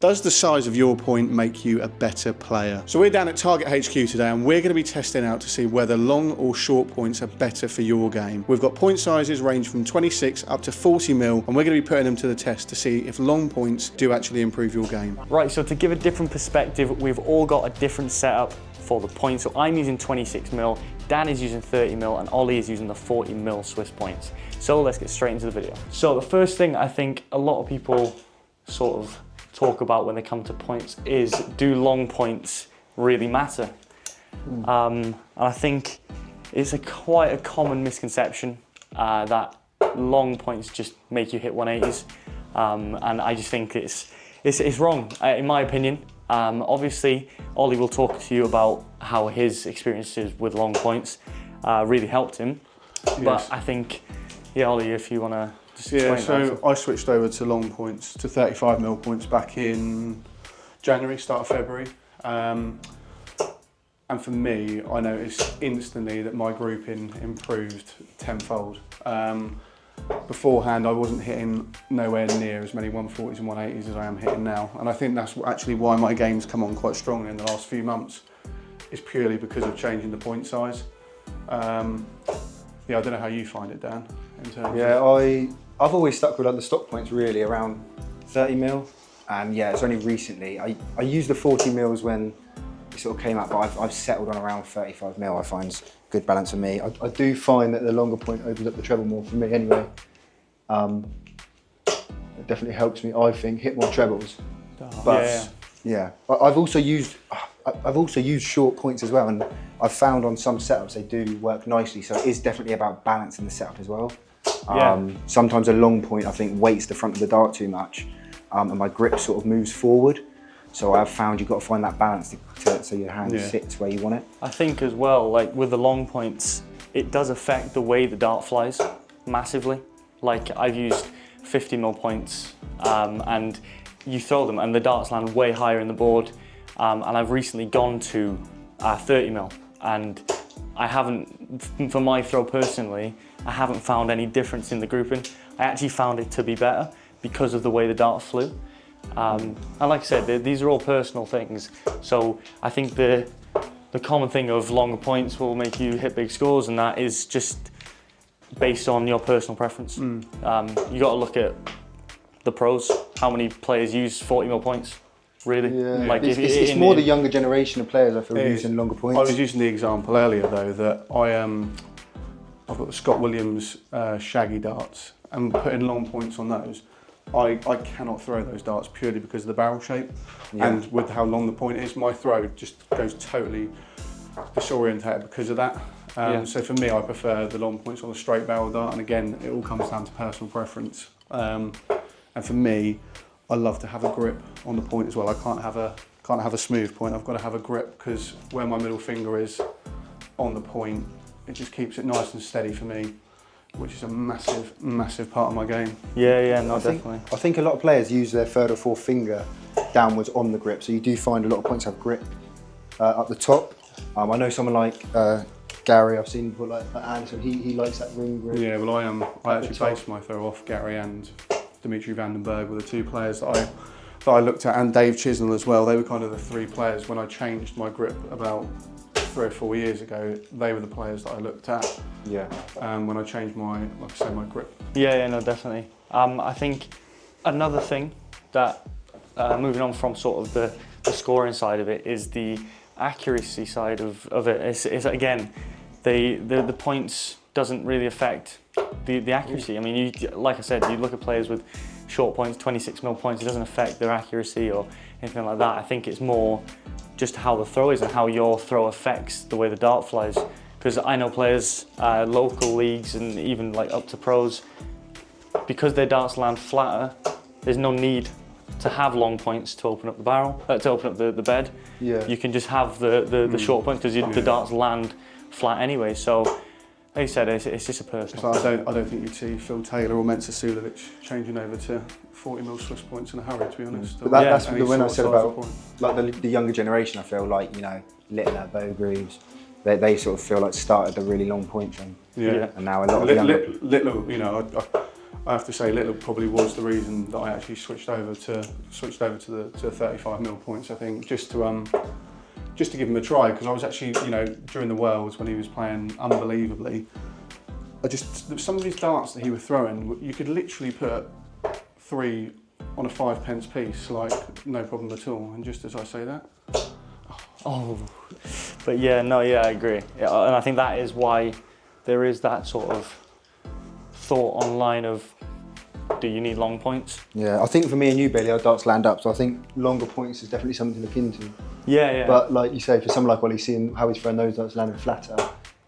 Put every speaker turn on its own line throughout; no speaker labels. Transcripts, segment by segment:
Does the size of your point make you a better player? So we're down at Target HQ today and we're going to be testing out to see whether long or short points are better for your game. We've got point sizes range from 26 up to 40 mil and we're going to be putting them to the test to see if long points do actually improve your game.
Right, so to give a different perspective, we've all got a different setup for the points. So I'm using 26 mil, Dan is using 30 mil and Ollie is using the 40 mil Swiss points. So let's get straight into the video. So the first thing I think a lot of people sort of talk about when they come to points is, do long points really matter? And I think it's quite a common misconception that long points just make you hit 180s, and I just think it's wrong in my opinion. Obviously Ollie will talk to you about how his experiences with long points really helped him. Yes. But I think, yeah, Ollie, if you want to.
Yeah, so I switched over to long points, to 35 mil points back in January, start of February. And for me, I noticed instantly that my grouping improved tenfold. Beforehand, I wasn't hitting nowhere near as many 140s and 180s as I am hitting now. And I think that's actually why my game's come on quite strongly in the last few months, is purely because of changing the point size. Yeah, I don't know how you find it, Dan. In terms
of... I've always stuck with like the stock points really around 30 mil, and yeah, it's only recently I used the 40 mils when it sort of came out, but I've settled on around 35 mil. I find good balance for me. I do find that the longer point opens up the treble more for me anyway. It definitely helps me, I think, hit more trebles. But yeah, I've also used short points as well, and I've found on some setups they do work nicely. So it is definitely about balancing the setup as well. Sometimes a long point I think weights the front of the dart too much, and my grip sort of moves forward. So I've found you've got to find that balance so your hand sits where you want it. I
think as well, like with the long points, it does affect the way the dart flies massively. Like I've used 50 mil points, and you throw them and the darts land way higher in the board. And I've recently gone to 30 mil, and I haven't, for my throw personally, I haven't found any difference in the grouping. I actually found it to be better because of the way the dart flew. And like I said, these are all personal things. So I think the common thing of longer points will make you hit big scores, and that is just based on your personal preference. You got to look at the pros. How many players use 40 mil points? Really?
Yeah. Like it's more the younger generation of players I feel using longer points.
I was using the example earlier though that I've got the Scott Williams shaggy darts, and putting long points on those, I cannot throw those darts purely because of the barrel shape. And with how long the point is, my throw just goes totally disorientated because of that. So for me, I prefer the long points on a straight barrel dart, and again, it all comes down to personal preference. And for me, I love to have a grip on the point as well. I can't have a smooth point. I've got to have a grip, because where my middle finger is on the point, it just keeps it nice and steady for me, which is a massive, massive part of my game.
Yeah, no, definitely.
I think a lot of players use their third or fourth finger downwards on the grip, so you do find a lot of points have grip up the top. I know someone like Gary, I've seen people like Anderson, he likes that ring grip.
Yeah, well I actually based my throw off Gary and Dimitri Vandenberg were the two players that I looked at, and Dave Chisnell as well. They were kind of the three players when I changed my grip about 3 or 4 years ago. They were the players that I looked at. Yeah. When I changed my grip.
Yeah, no, definitely. I think another thing that, moving on from sort of the scoring side of it, is the accuracy side of it. It's again, the points doesn't really affect the accuracy. I mean, like I said, you look at players with short points, 26 mil points, it doesn't affect their accuracy or anything like that. I think it's more just how the throw is and how your throw affects the way the dart flies. Because I know players, local leagues and even like up to pros, because their darts land flatter, there's no need to have long points to open up the barrel, to open up the bed. Yeah. You can just have the short points because the darts land flat anyway. So, like you said, it's just a personal.
I don't think you'd see Phil Taylor or Mensa Sulovic changing over to 40 mil Swiss points in a hurry, to be honest.
But that's when I said about like the younger generation. I feel like, you know, Littler, Bowgreaves, they sort of feel like started the really long point thing. Yeah. And now a lot of younger...
Littler, you know, I have to say, little probably was the reason that I actually switched over to the 35mm points. I think just to give him a try, because I was actually, you know, during the Worlds when he was playing unbelievably, some of his darts that he was throwing, you could literally put 3 on a 5p piece, like no problem at all. And just as I say that,
oh, but yeah, no, yeah, I agree. Yeah, and I think that is why there is that sort of thought online of, do you need long points?
Yeah, I think for me and you, Bailey, our darts land up, so I think longer points is definitely something to look into.
Yeah, yeah.
But like you say, for someone like Ollie, seeing how he's throwing those darts landing flatter,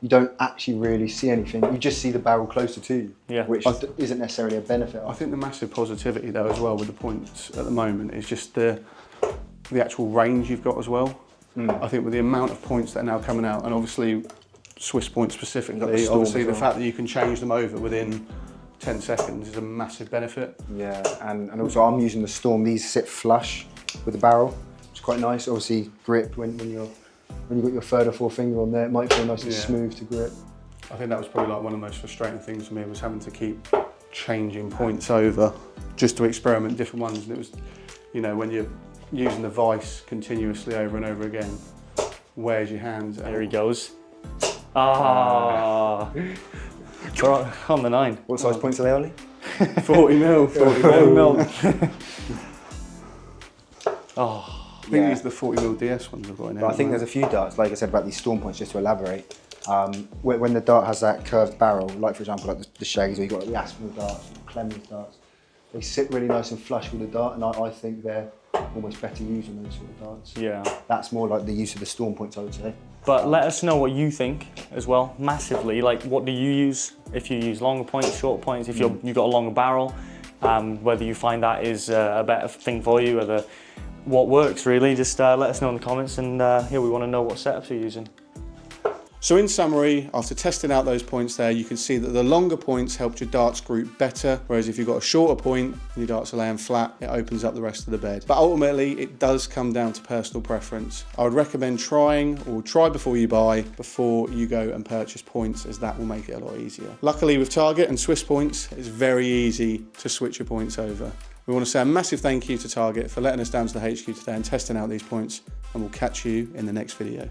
you don't actually really see anything. You just see the barrel closer to you,
yeah,
which isn't necessarily a benefit.
I think the massive positivity though as well with the points at the moment is just the actual range you've got as well. I think with the amount of points that are now coming out, and obviously Swiss points specifically, obviously the fact that you can change them over within 10 seconds is a massive benefit.
Yeah, and also I'm using the Storm. These sit flush with the barrel. It's quite nice. Obviously, grip when you've got your third or fourth finger on there, it might feel nice and smooth to grip.
I think that was probably like one of the most frustrating things for me, was having to keep changing points over just to experiment different ones. And it was, you know, when you're using the vice continuously over and over again, where's your hands?
There he goes. Ah, we're on the 9.
What size points are they, Ollie?
40mm.
40mm. Oh.
I think these are the 40mm DS ones I've got in here.
But I think there's a few darts, like I said about these Storm points, just to elaborate. When the dart has that curved barrel, like for example, like the Shaggies, or you've got the Aspinall darts, Clemens darts, they sit really nice and flush with the dart, and I think they're almost better used on those sort of darts.
Yeah.
That's more like the use of the Storm points, I would say.
But let us know what you think as well, massively. Like, what do you use? If you use longer points, shorter points, if you've got a longer barrel, whether you find that is a better thing for you, whether what works really, just let us know in the comments, and here we want to know what setups you're using.
So in summary, after testing out those points there, you can see that the longer points helped your darts group better, whereas if you've got a shorter point and your darts are laying flat, it opens up the rest of the bed. But ultimately, it does come down to personal preference. I would recommend trying, or try before you buy, before you go and purchase points, as that will make it a lot easier. Luckily with Target and Swiss points, it's very easy to switch your points over. We want to say a massive thank you to Target for letting us down to the HQ today and testing out these points, and we'll catch you in the next video.